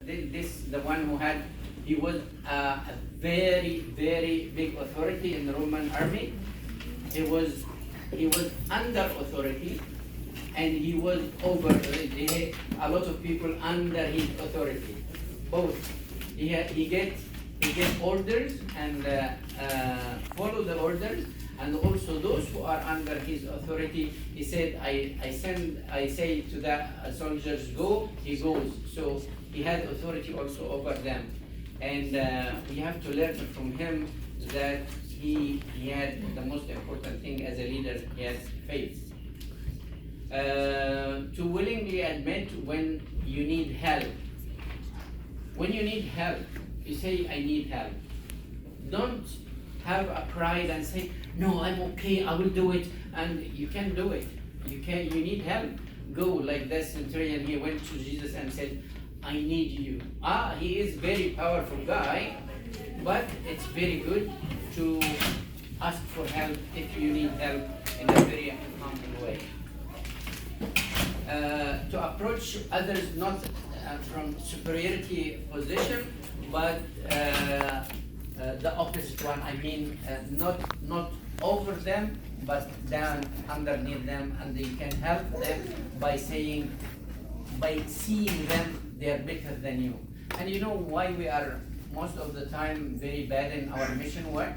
The one who had, he was a very, very big authority in the Roman army. He was under authority, and he was over. He had a lot of people under his authority. Both. He get orders and follow the orders, and also those who are under his authority. He said, I say to the soldiers, go, he goes. So he had authority also over them. And we have to learn from him that he had the most important thing as a leader, he has faith. To willingly admit when you need help. When you need help, you say, I need help. Don't have a pride and say, no, I'm okay, I will do it, and you can't do it. You need help. Go like that centurion, he went to Jesus and said, I need you. He is very powerful guy, but it's very good to ask for help if you need help in a very humble way. To approach others not from superiority position, but the opposite one. I mean, not over them, but down underneath them, and you can help them by seeing them they are better than you. And you know why we are most of the time very bad in our mission work?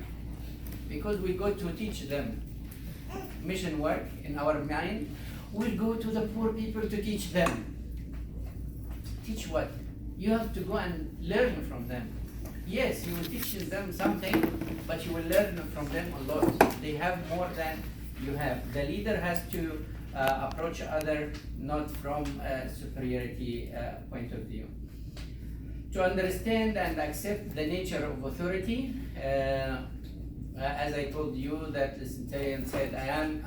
Because we go to teach them mission work in our mind. We go to the poor people to teach them. Teach what? You have to go and learn from them. Yes, you will teach them something, but you will learn from them a lot. They have more than you have. The leader has to approach others not from a superiority point of view. To understand and accept the nature of authority, as I told you that the centurion said, I am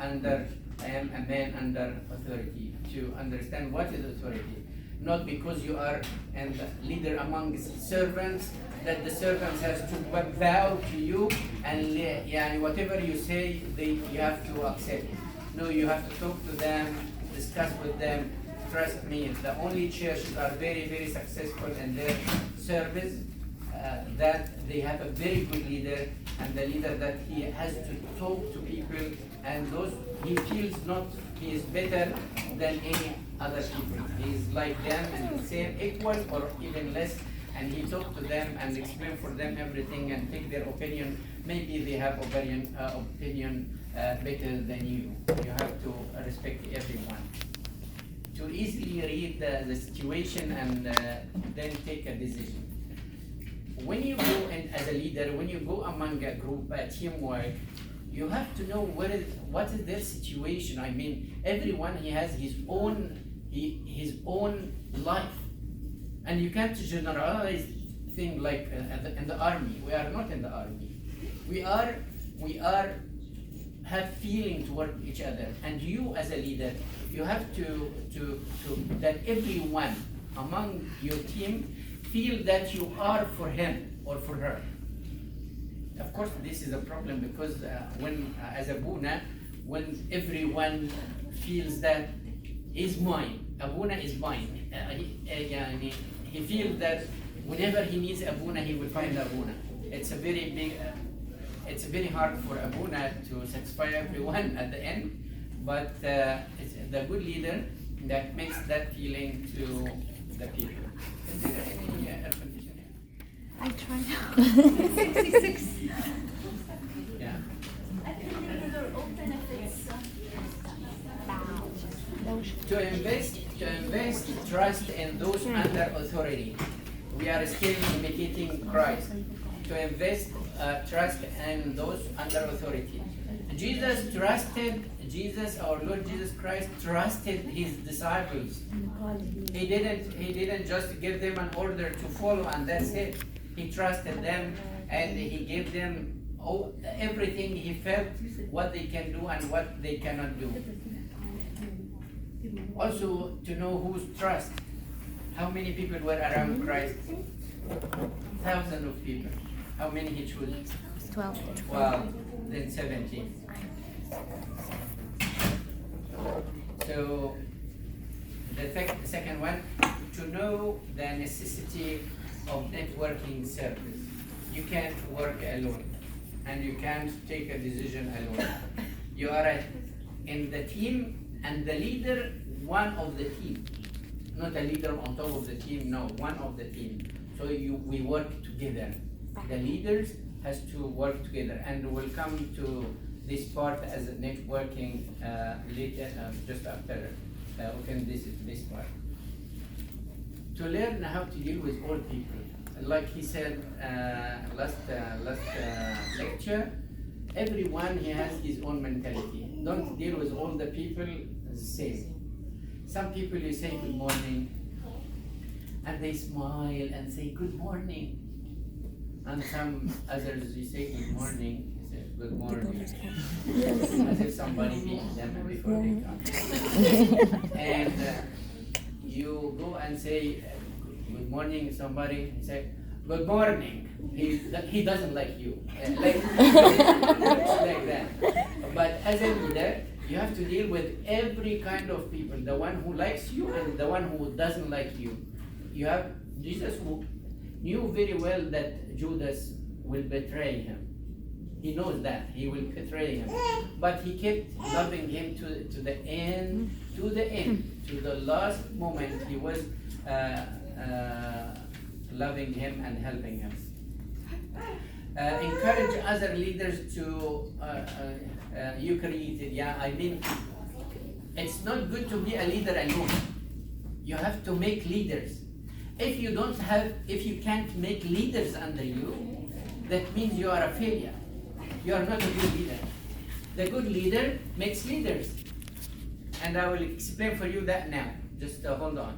a man under authority. To understand what is authority, not because you are a leader among servants, that the servants has to bow to you and whatever you say, you have to accept. No, you have to talk to them, discuss with them. Trust me, the only churches are very, very successful in their service, that they have a very good leader, and the leader that he has to talk to people, and those he feels not he is better than any other people. He is like them and the same, equal or even less, and he talk to them and explain for them everything and take their opinion. Maybe they have opinion better than you. You have to respect everyone. To easily read the situation and then take a decision. When you go in as a leader, when you go among a group, a teamwork, you have to know what is their situation. I mean, everyone he has his own life, and you can't generalize things like in the army. We are not in the army. We are have feeling toward each other, and you as a leader, you have to that everyone among your team feel that you are for him or for her. Of course, this is a problem because when as Abuna, when everyone feels that is mine, Abuna is mine, he feels that whenever he needs Abuna, he will find Abuna. It's a very big. It's very hard for Abuna to satisfy everyone at the end, but it's the good leader that makes that feeling to the people. Is there any air conditioning? I try now. 66. Yeah. I think they're open if it's To invest trust in those under authority. We are still imitating Christ. To invest trust in those under authority. Our Lord Jesus Christ trusted his disciples. He didn't just give them an order to follow and that's it. He trusted them and he gave them everything he felt, what they can do and what they cannot do. Also to know whose trust. How many people were around Christ? Thousands of people. How many he chose? 12. 12, then 17. So the second one, to know the necessity of networking service. You can't work alone, and you can't take a decision alone. You are in the team, and the leader, one of the team. Not a leader on top of the team, no, one of the team. So we work together. The leaders has to work together, and we'll come to this part as a networking later, just after open this part. To learn how to deal with all people, like he said last lecture, everyone he has his own mentality. Don't deal with all the people the same. Some people you say good morning, and they smile and say good morning. And some others you say good morning, you say good morning. As if somebody beat them before they come. And you go and say good morning somebody, you say good morning. He doesn't like you. Like that. But as a leader, you have to deal with every kind of people, the one who likes you and the one who doesn't like you. Jesus who knew very well that Judas will betray him. He knows that he will betray him, but he kept loving him to the end, to the last moment. He was loving him and helping him. Encourage other leaders to you created. Yeah, I mean, it's not good to be a leader alone. You have to make leaders. If you can't make leaders under you, that means you are a failure. You are not a good leader. The good leader makes leaders. And I will explain for you that now. Just hold on.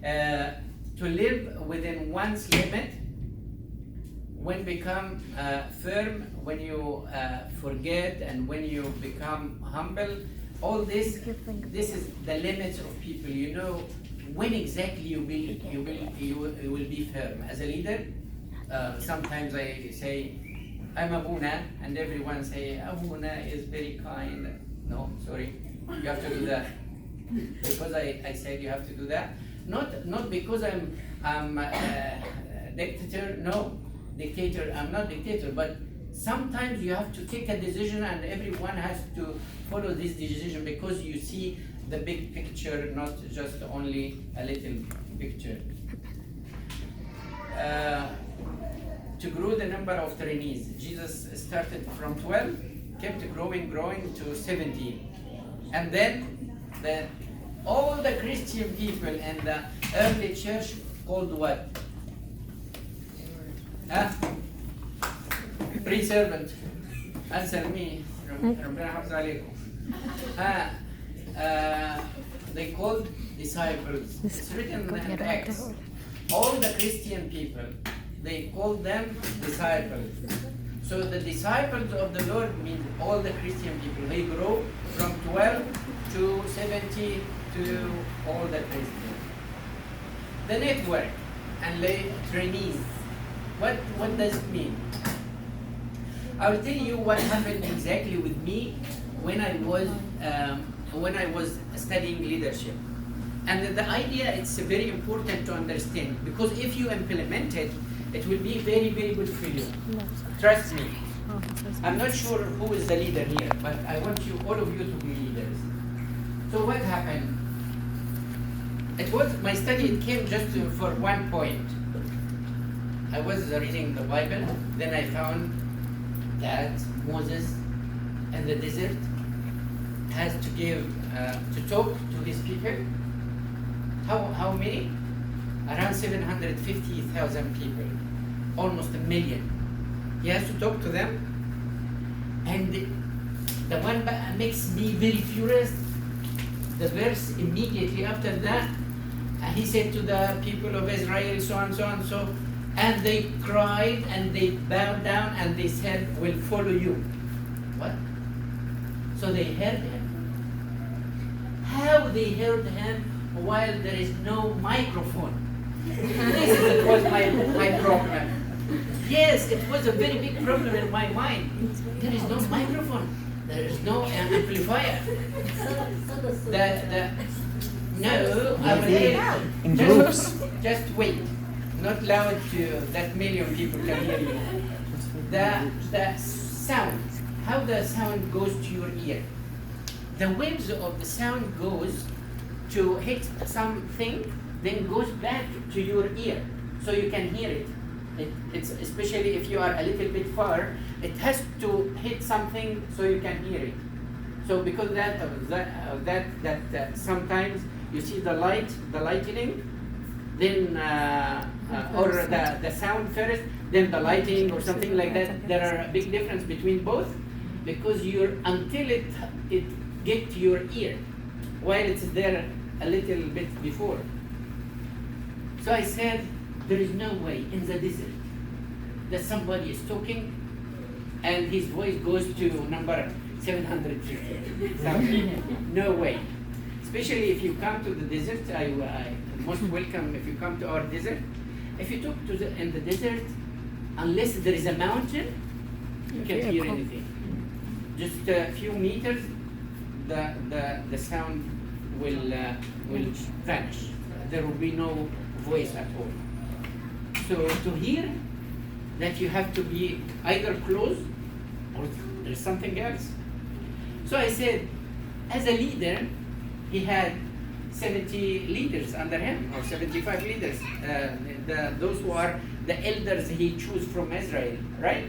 To live within one's limit, when become firm, when you forget, and when you become humble, all this is the limits of people. You know when exactly you will be firm. As a leader, sometimes I say, I'm Abuna, and everyone say, Abuna is very kind. No, sorry, you have to do that. Because I said you have to do that. Not because I'm a dictator, no. Dictator, I'm not dictator, but sometimes you have to take a decision and everyone has to follow this decision because you see the big picture, not just only a little picture. To grow the number of trainees, Jesus started from 12, kept growing to 17. And then all the Christian people in the early church called what? Pre-servant. Answer me. They called disciples. It's written in Acts. All the Christian people, they called them disciples. So the disciples of the Lord means all the Christian people. They grow from 12 to 70 to all the Christians. The network and trainees. What does it mean? I will tell you what happened exactly with me when I was studying leadership. And the idea, it's very important to understand, because if you implement it, it will be very, very good for you. Trust me. I'm not sure who is the leader here, but I want all of you to be leaders. So what happened? It was my study, it came just for one point. I was reading the Bible, then I found that Moses in the desert has to talk to his people. How many? Around 750,000 people, almost a million. He has to talk to them, and the one that makes me very furious, the verse immediately after that, he said to the people of Israel, so and so and so, and they cried and they bowed down and they said, we'll follow you. What? So they heard him. How they heard him while there is no microphone? This was my problem. Yes, it was a very big problem in my mind. There is no microphone. There is no amplifier. No, I will tell you. In groups. Just wait. Not loud to that million people can hear you. The sound, how the sound goes to your ear. The waves of the sound goes to hit something, then goes back to your ear, so you can hear it. It's especially if you are a little bit far, it has to hit something so you can hear it. So because that sometimes you see the lightning, then or the sound first, then the lighting or something like that. There are a big difference between both, because until it get to your ear, while it's there a little bit before. So I said, there is no way in the desert that somebody is talking and his voice goes to number 750. No way. Especially if you come to the desert, I most welcome if you come to our desert. If you talk in the desert, unless there is a mountain, you can't hear anything. Just a few meters, the sound will vanish. There will be no voice at all. So to hear that, you have to be either close or there's something else. So I said, as a leader, he had 70 leaders under him, or 75 leaders, those who are the elders he chose from Israel, right?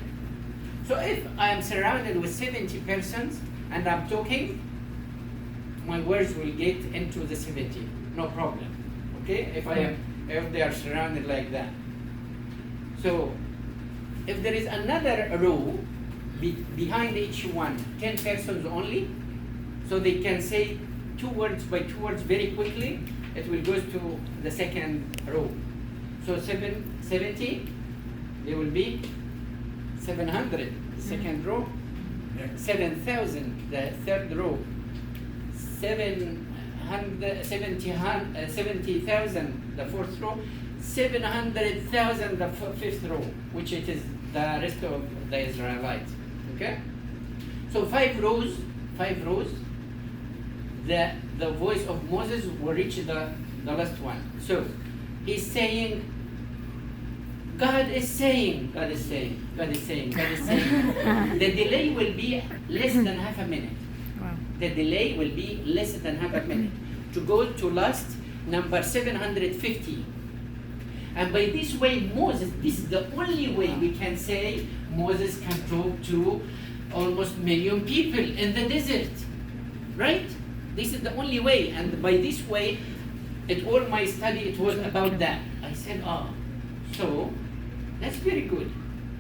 So if I am surrounded with 70 persons and I'm talking, my words will get into the 70, no problem. Okay, if they are surrounded like that. So if there is another row behind each one, 10 persons only, so they can say 2 words by 2 words very quickly, it will go to the second row. So 70, they will be 700, the second row, 7,000, the third row, 70,000, the fourth row, 700,000, the fifth row, which it is the rest of the Israelites. Okay? So 5 rows, the voice of Moses will reach the last one. So he's saying, God is saying. The delay will be less than half a minute. Wow. The delay will be less than half a minute to go to last number 750. And by this way, Moses, this is the only way we can say Moses can talk to almost million people in the desert, right? This is the only way, and by this way, all my study, it was about that. I said, so that's very good.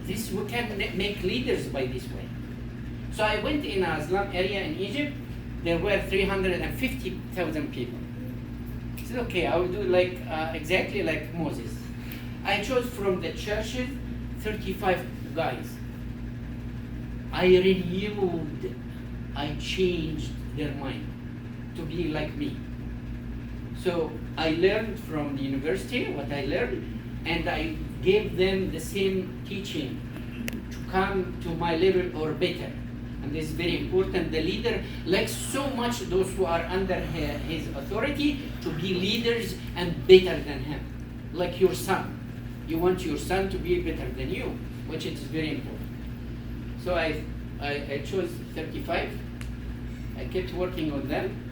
We can make leaders by this way. So I went in a slum area in Egypt. There were 350,000 people. I said, okay, I will do exactly like Moses. I chose from the churches 35 guys. I changed their mind to be like me. So I learned from the university what I learned, and I gave them the same teaching to come to my level or better. And this is very important. The leader likes so much those who are under his authority to be leaders and better than him. Like your son. You want your son to be better than you, which is very important. So I chose 35. I kept working on them.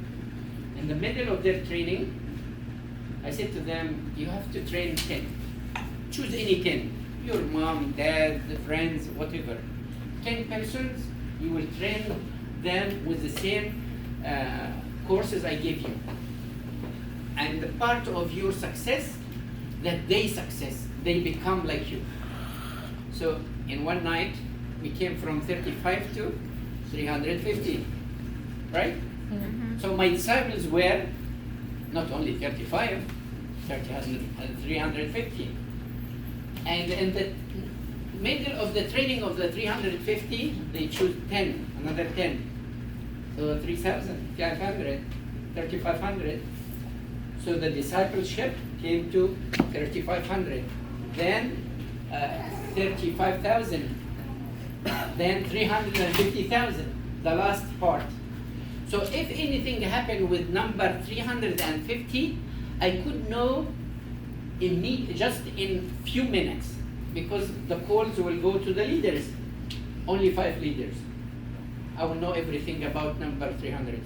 In the middle of their training, I said to them, you have to train 10. Choose any 10. Your mom, dad, friends, whatever. 10 persons, you will train them with the same courses I gave you. And the part of your success, that they become like you. So in one night, we came from 35 to 350, right? Mm-hmm. So my disciples were not only 35, 350. And in the middle of the training of the 350, they choose 10, another 10. So 3,500, 3,500. So the discipleship came to 3,500. Then 35,000. Then 350,000, the last part. So if anything happened with number 350, I could know just in few minutes, because the calls will go to the leaders, only 5 leaders. I will know everything about number 350.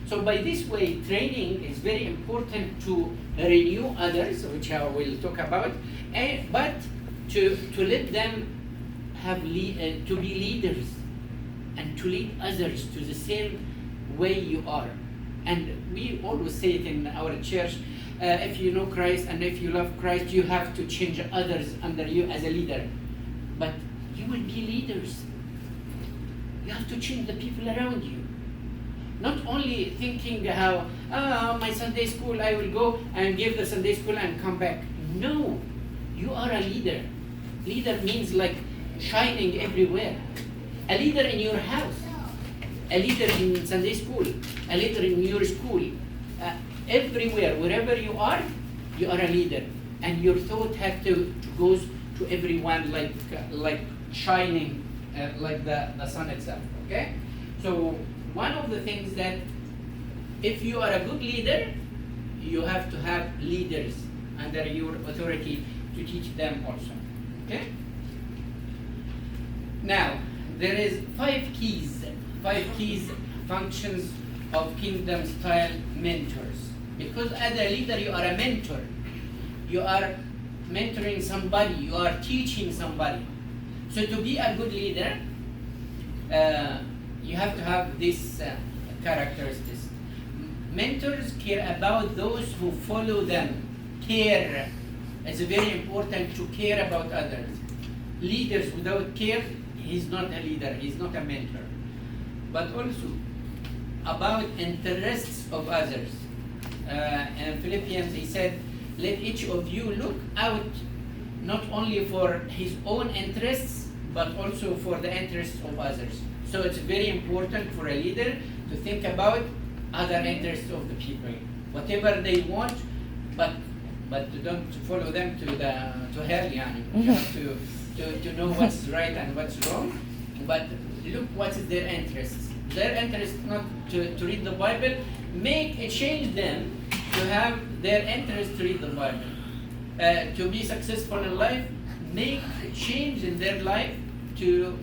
So by this way, training is very important to renew others, which I will talk about, but to let them have to be leaders and to lead others to the same way you are. And we always say it in our church, if you know Christ and if you love Christ, you have to change others under you as a leader. But you will be leaders. You have to change the people around you. Not only thinking how, my Sunday school, I will go and give the Sunday school and come back. No, you are a leader. Leader means like shining everywhere. A leader in your house, a leader in Sunday school, a leader in your school. Everywhere, wherever you are a leader. And your thought has to go to everyone like shining like the sun itself, okay? So one of the things that if you are a good leader, you have to have leaders under your authority to teach them also, okay? Now, there is 5 keys functions of kingdom style mentors. Because as a leader, you are a mentor. You are mentoring somebody, you are teaching somebody. So to be a good leader, you have to have these characteristics. Mentors care about those who follow them. Care. It's very important to care about others. Leaders without care, he's not a leader, he's not a mentor. But also about interests of others. In Philippians, he said, let each of you look out not only for his own interests, but also for the interests of others. So it's very important for a leader to think about other interests of the people. Whatever they want, but don't follow them to hell, yani. You have to know what's right and what's wrong, but look what is their interests. Their interest not to read the Bible, change them to have their interest to read the Bible. To be successful in life, make change in their life to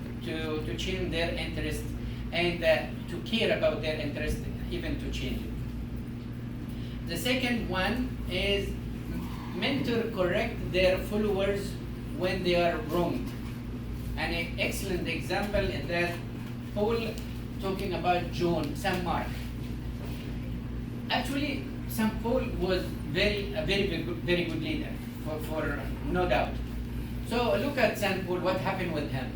change their interest and to care about their interest, even to change it. The second one is mentor correct their followers when they are wrong. An excellent example is that Paul talking about John, St. Mark. Actually, St. Paul was a very good leader, for no doubt. So look at St. Paul, what happened with him.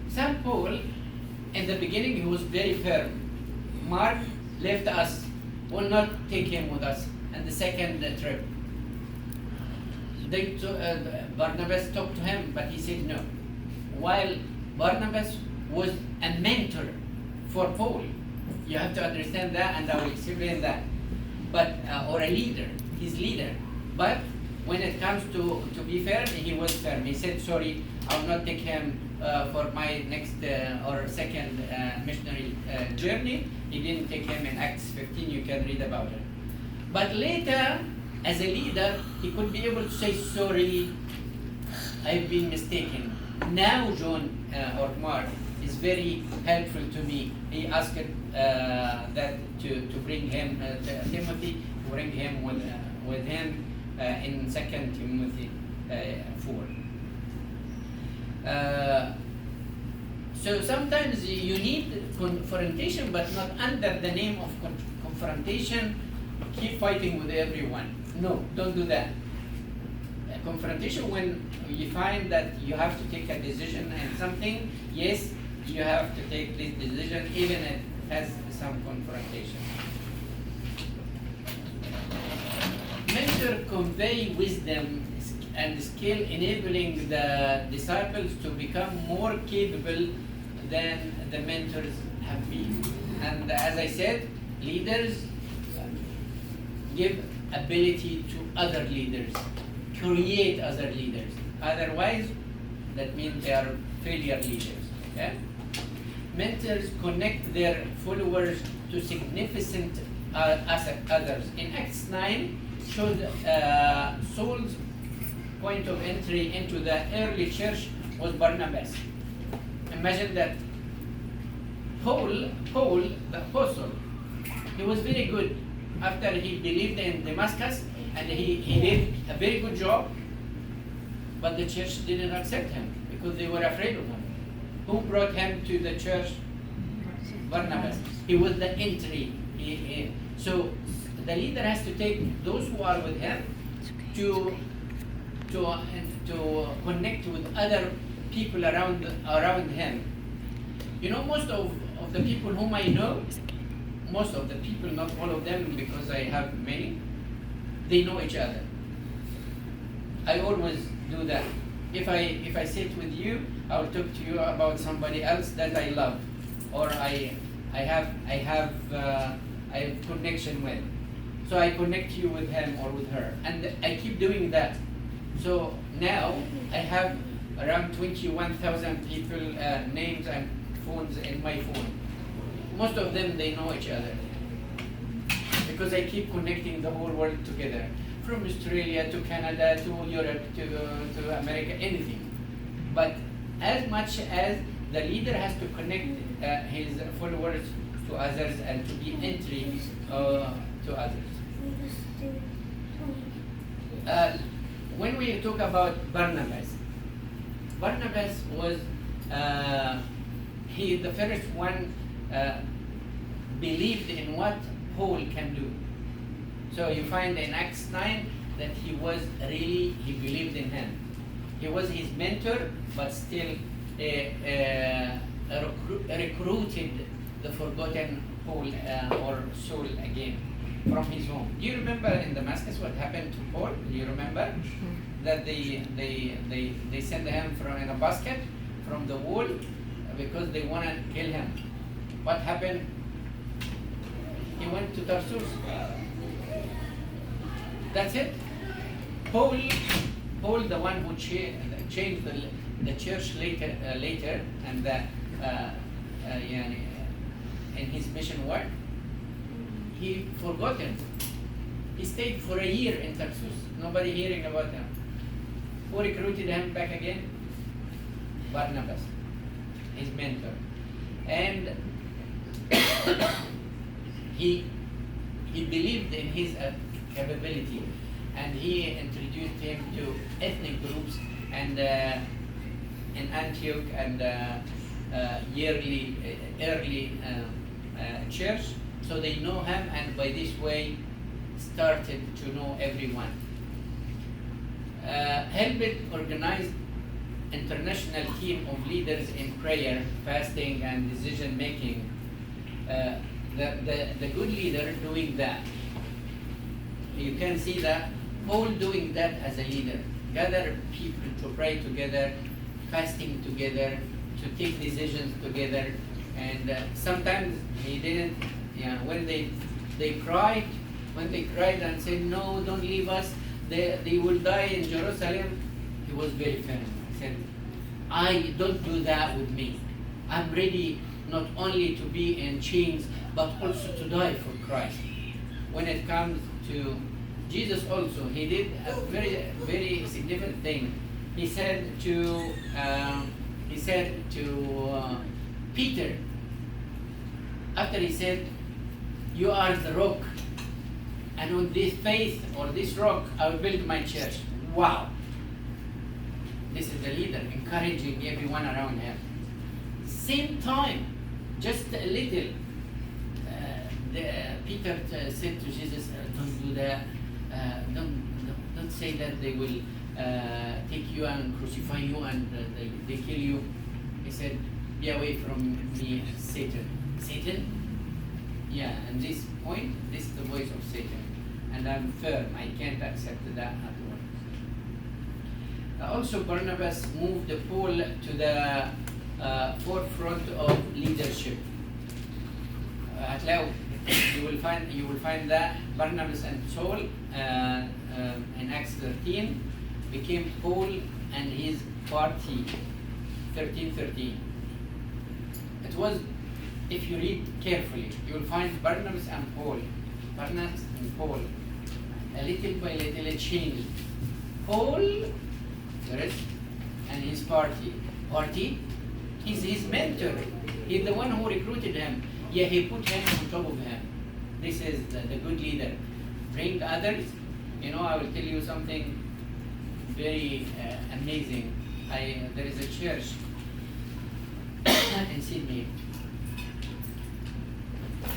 St. Paul, in the beginning, he was very firm. Mark left us, will not take him with us in the second trip. Barnabas talked to him, but he said no. While Barnabas was a mentor for Paul, you have to understand that, and I will explain that. But or a leader, his leader. But when it comes to be firm, he was firm. He said, sorry, I will not take him for my next or second missionary journey. He didn't take him in Acts 15, you can read about it. But later, as a leader, he could be able to say, sorry, I've been mistaken. Now John or Mark is very helpful to me. He asked that to bring him, Timothy, to bring him with him in 2 Timothy 4. So sometimes you need confrontation, but not under the name of confrontation. Keep fighting with everyone. No, don't do that. Confrontation when you find that you have to take a decision and something, yes, you have to take this decision even if it has some confrontation. Mentor convey wisdom and skill, enabling the disciples to become more capable than the mentors have been. And as I said, leaders give ability to other leaders, create other leaders. Otherwise, that means they are failure leaders. Okay? mentors connect their followers to significant others. In Acts 9, shows Saul's point of entry into the early church was Barnabas. Imagine that Paul, the apostle, he was very good after he believed in Damascus, and he did a very good job, but the church didn't accept him because they were afraid of him. Who brought him to the church? Barnabas. He was the entry. So the leader has to take those who are with him to connect with other people around him. You know, most of the people whom I know, most of the people, not all of them, because I have many, they know each other. I always do that. If I sit with you, I will talk to you about somebody else that I love, or I have connection with. So I connect you with him or with her, and I keep doing that. So now I have around 21,000 people names and phones in my phone. Most of them, they know each other because I keep connecting the whole world together, from Australia to Canada to Europe to America, anything. But as much as the leader has to connect his followers to others and to be entry to others. When we talk about Barnabas was the first one believed in what Paul can do. So you find in Acts 9 that he believed in him. He was his mentor, but still recruited the forgotten Paul or Saul again from his home. Do you remember in Damascus what happened to Paul? Do you remember that they sent him in a basket from the wall because they want to kill him? What happened? He went to Tarsus. That's it. Paul, the one who changed the church later, and in his mission work, he forgotten. He stayed for a year in Tarsus. Nobody hearing about him. Who recruited him back again? Barnabas, his mentor, and he believed in his capability, and he introduced him to ethnic groups and in Antioch and early church, so they know him, and by this way started to know everyone. Helped organize international team of leaders in prayer, fasting, and decision making. The good leader doing that. You can see that Paul doing that as a leader. Gather people to pray together, fasting together, to take decisions together, and sometimes he didn't. When they cried and said, "No, don't leave us. They will die in Jerusalem." He was very firm. He said, "I don't do that with me. I'm ready not only to be in chains, but also to die for Christ." When it comes to Jesus also, he did a very, very significant thing. He said to Peter, after he said, "You are the rock, and on this faith or this rock I will build my church." Wow! This is the leader encouraging everyone around him. Same time, just a little, Peter said to Jesus, "Don't do that. Don't say that they will take you and crucify you and they kill you." He said, "Be away from me, Satan." Satan? Yeah, and this point, this is the voice of Satan. And I'm firm, I can't accept that at all. Also, Barnabas moved Paul to the forefront of leadership. You will find that Barnabas and Saul in Acts 13 became Paul and his party. 13:13. It was, if you read carefully, you will find Barnabas and Paul. Barnabas and Paul. A little by little it changed. Paul, the rest, and his party. He's his mentor. He's the one who recruited him. Yeah, he put him on top of him. This is the good leader. Bring others. You know, I will tell you something very amazing. There is a church in Sydney,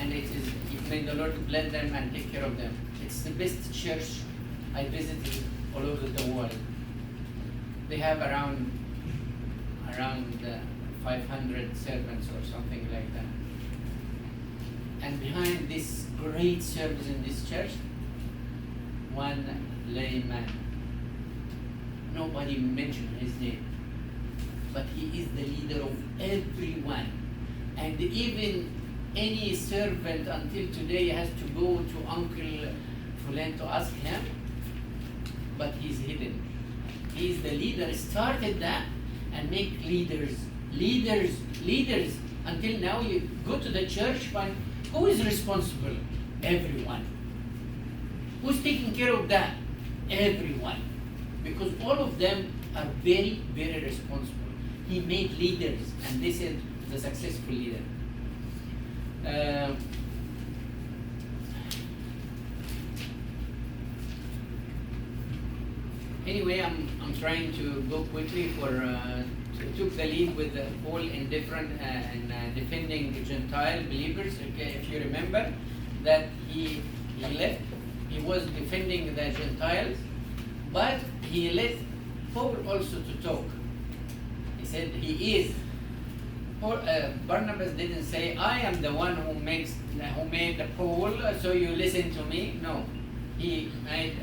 and may the Lord bless them and take care of them. It's the best church I visited all over the world. They have around 500 servants or something like that. And behind this great service in this church, one layman. Nobody mentioned his name, but he is the leader of everyone. And even any servant until today has to go to Uncle Fulan to ask him, but he's hidden. He's the leader, started that and make leaders. Until now you go to the church, find who is responsible? Everyone. Who's taking care of that? Everyone. Because all of them are very, very responsible. He made leaders, and this is the successful leader. Anyway, I'm trying to go quickly took the lead with Paul in different and defending Gentile believers. Okay, if you remember that he left, he was defending the Gentiles, but he let Paul also to talk. He said he is. Barnabas didn't say, I am the one who made the Paul, so you listen to me. No, he made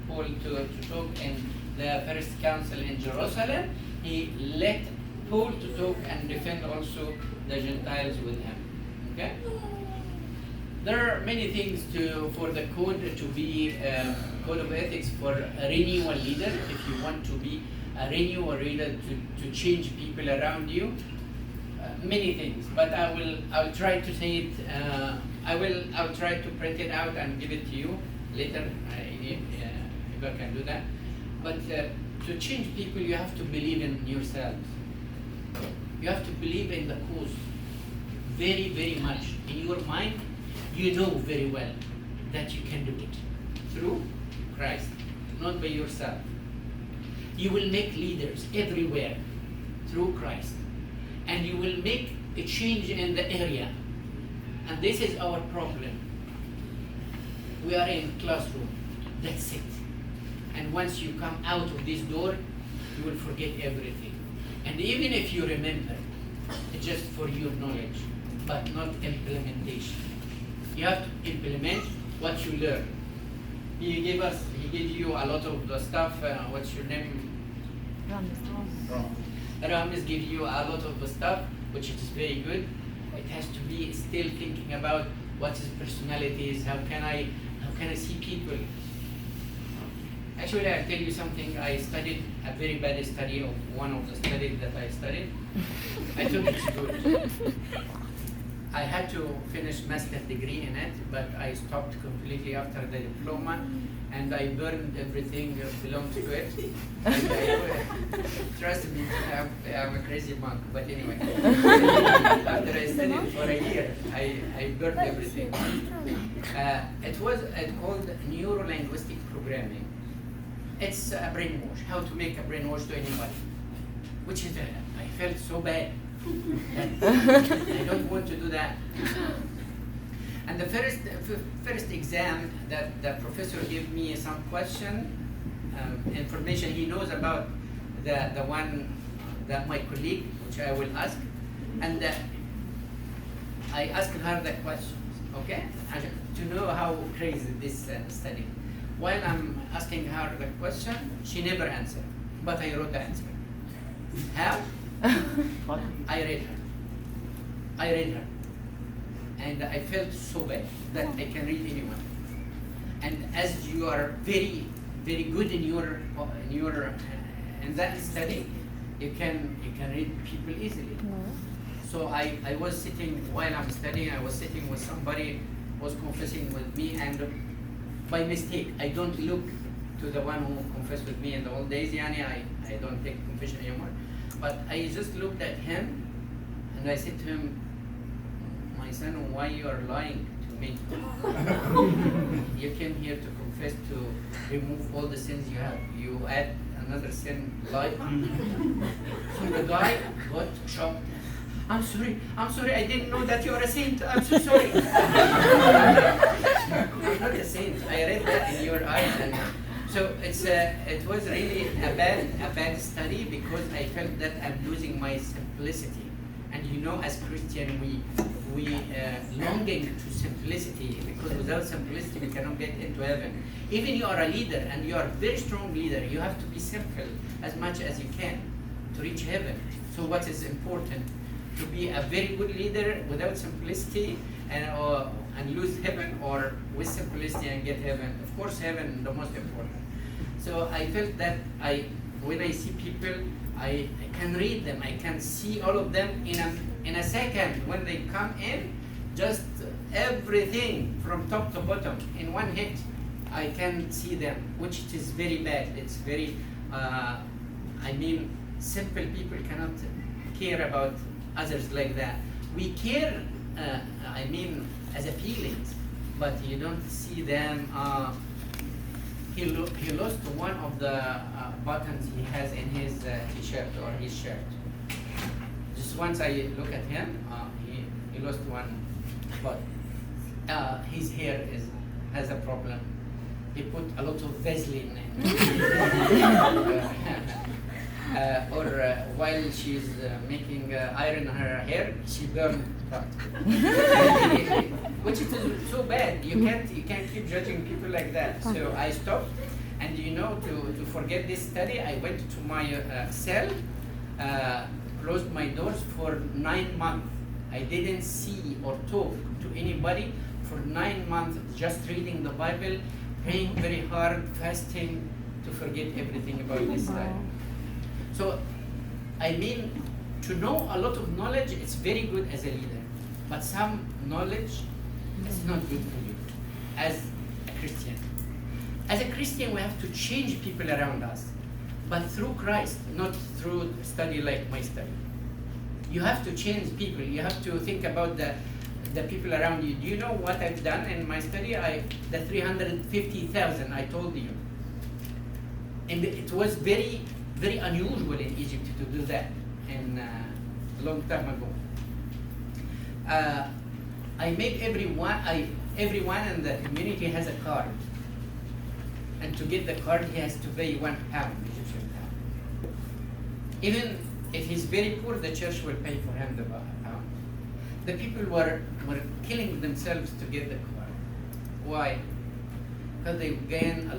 Paul to talk in the first council in Jerusalem. He let Paul to talk and defend also the Gentiles with him. Okay? There are many things for the code to be code of ethics for a renewal leader. If you want to be a renewal leader to change people around you, many things. But I will try to say it. I'll try to print it out and give it to you later. If I can do that. But to change people, you have to believe in yourselves. You have to believe in the cause very, very much. In your mind, you know very well that you can do it through Christ, not by yourself. You will make leaders everywhere through Christ, and you will make a change in the area. And this is our problem. We are in classroom. That's it. And once you come out of this door, you will forget everything. And even if you remember, it's just for your knowledge, but not implementation. You have to implement what you learn. He gave you a lot of the stuff. What's your name? Ramis gave you a lot of the stuff, which is very good. It has to be still thinking about what is personalities. How can I see people? Actually, I'll tell you something. I studied a very bad study of one of the studies that I studied. I took it good. I had to finish master's degree in it, but I stopped completely after the diploma, and I burned everything that belonged to it. Trust me, I'm a crazy monk, but anyway. After I studied for a year, I burned everything. It was called neuro-linguistic programming. It's a brainwash, how to make a brainwash to anybody. Which is, I felt so bad. I don't want to do that. And the first exam that the professor gave me some information he knows about the one that my colleague, which I will ask, and I asked her the questions, okay, to know how crazy this study. While I'm asking her the question, she never answered, but I wrote the answer. How? I read her. And I felt so bad that I can read anyone. And as you are very, very good in that study, you can read people easily. So I was sitting, while I'm studying, I was sitting with somebody was confessing with me, and by mistake, I don't look to the one who confessed with me in the old days, yani I don't take confession anymore. But I just looked at him and I said to him, my son, why you are lying to me? You came here to confess, to remove all the sins you have. You add another sin, lie. So the guy got shocked. I'm sorry, I didn't know that you are a saint. I'm so sorry. I'm not a saint. I read that in your eyes. And so it was really a bad study, because I felt that I'm losing my simplicity. And you know, as Christian, we longing to simplicity, because without simplicity we cannot get into heaven. Even you are a leader and you are a very strong leader, you have to be simple as much as you can to reach heaven. So what is important? To be a very good leader without simplicity and lose heaven, or with simplicity and get heaven? Of course, heaven the most important. So I felt that when I see people, I can read them. I can see all of them in a second when they come in. Just everything from top to bottom in one hit, I can see them, which is very bad. It's very, simple people cannot care about others like that. We care, as a feelings, but you don't see them. He lost one of the buttons he has in his t-shirt or his shirt. Just once I look at him, he lost one button. His hair has a problem. He put a lot of Vaseline in. While she's making iron her hair, she burned that. Which is so bad. You can't keep judging people like that. So I stopped, and to forget this study, I went to my cell, closed my doors for 9 months. I didn't see or talk to anybody for 9 months, just reading the Bible, praying very hard, fasting, to forget everything about this study. So, to know a lot of knowledge, it's very good as a leader, but some knowledge is not good for you as a Christian. As a Christian, we have to change people around us, but through Christ, not through study like my study. You have to change people. You have to think about the people around you. Do you know what I've done in my study? The 350,000 I told you. And it was very, very unusual in Egypt to do that a long time ago. I made everyone in the community has a card. And to get the card, he has to pay £1, Egyptian pound. Even if he's very poor, the church will pay for him the pound. The people were killing themselves to get the card. Why? Because they gain a